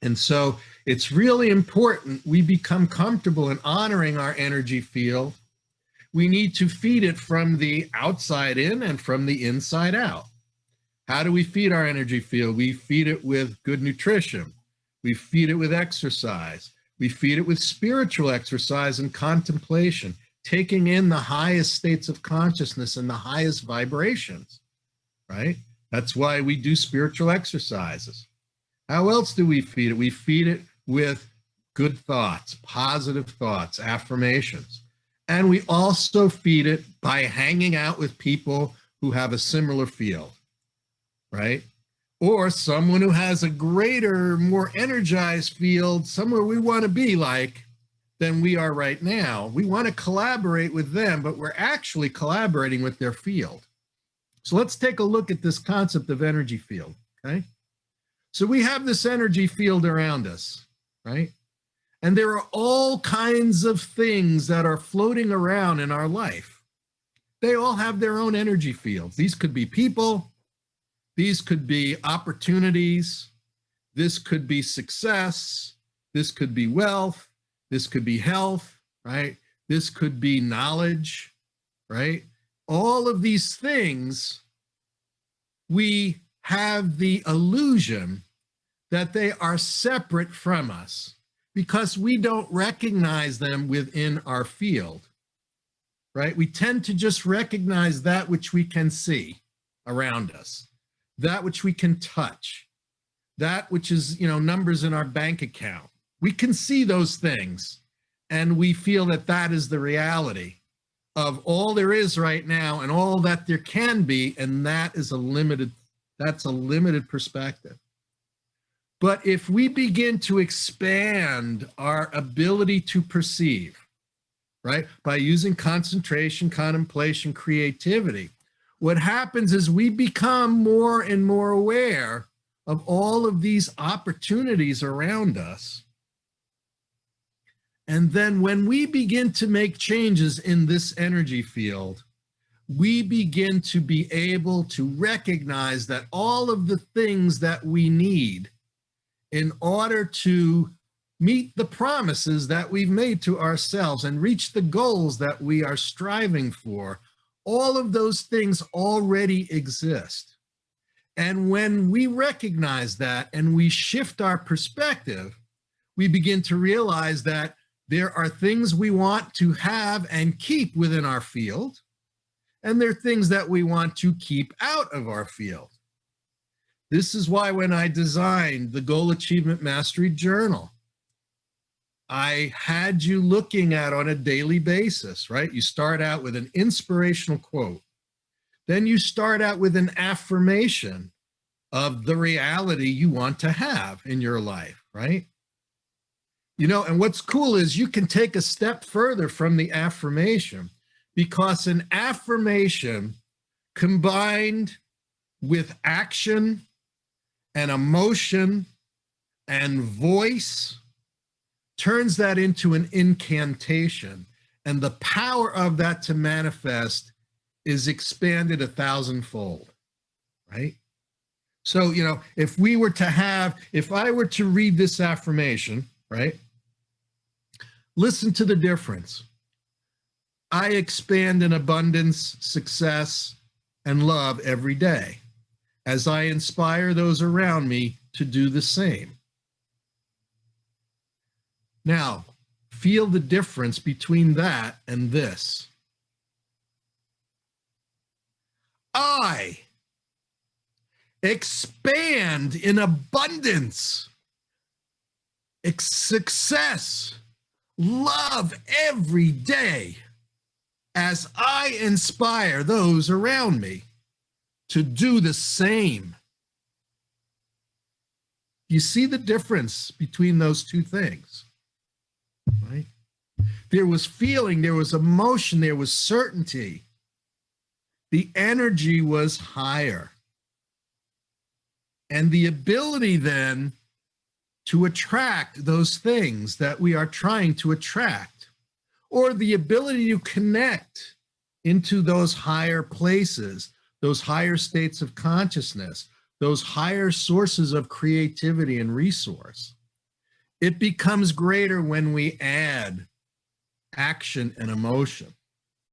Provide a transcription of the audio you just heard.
And so it's really important we become comfortable in honoring our energy field. We need to feed it from the outside in and from the inside out. How do we feed our energy field? We feed it with good nutrition. We feed it with exercise. We feed it with spiritual exercise and contemplation, taking in the highest states of consciousness and the highest vibrations, right? That's why we do spiritual exercises. How else do we feed it? We feed it with good thoughts, positive thoughts, affirmations. And we also feed it by hanging out with people who have a similar field, right? Or someone who has a greater, more energized field, somewhere we want to be like than we are right now. We want to collaborate with them, but we're actually collaborating with their field. So let's take a look at this concept of energy field, okay? So we have this energy field around us, right? And there are all kinds of things that are floating around in our life. They all have their own energy fields. These could be people. These could be opportunities. This could be success. This could be wealth. This could be health, right? This could be knowledge, right? All of these things, we have the illusion that they are separate from us because we don't recognize them within our field, right? We tend to just recognize that which we can see around us, that which we can touch, that which is, numbers in our bank account. We can see those things and we feel that that is the reality of all there is right now and all that there can be, and that's a limited perspective. But if we begin to expand our ability to perceive, right, by using concentration, contemplation, creativity, what happens is we become more and more aware of all of these opportunities around us. And then when we begin to make changes in this energy field, we begin to be able to recognize that all of the things that we need in order to meet the promises that we've made to ourselves and reach the goals that we are striving for, all of those things already exist. And when we recognize that and we shift our perspective, we begin to realize that there are things we want to have and keep within our field, and there are things that we want to keep out of our field. This is why when I designed the Goal Achievement Mastery Journal, I had you looking at on a daily basis, right? You start out with an inspirational quote. Then you start out with an affirmation of the reality you want to have in your life, right? And what's cool is you can take a step further from the affirmation, because an affirmation combined with action and emotion and voice turns that into an incantation. And the power of that to manifest is expanded 1,000-fold, right? So, if I were to read this affirmation, right? Listen to the difference. I expand in abundance, success, and love every day as I inspire those around me to do the same. Now, feel the difference between that and this. I expand in abundance, success, love every day as I inspire those around me to do the same. You see the difference between those two things, right? There was feeling, there was emotion, there was certainty. The energy was higher. And the ability then to attract those things that we are trying to attract, or the ability to connect into those higher places, those higher states of consciousness, those higher sources of creativity and resource. It becomes greater when we add action and emotion.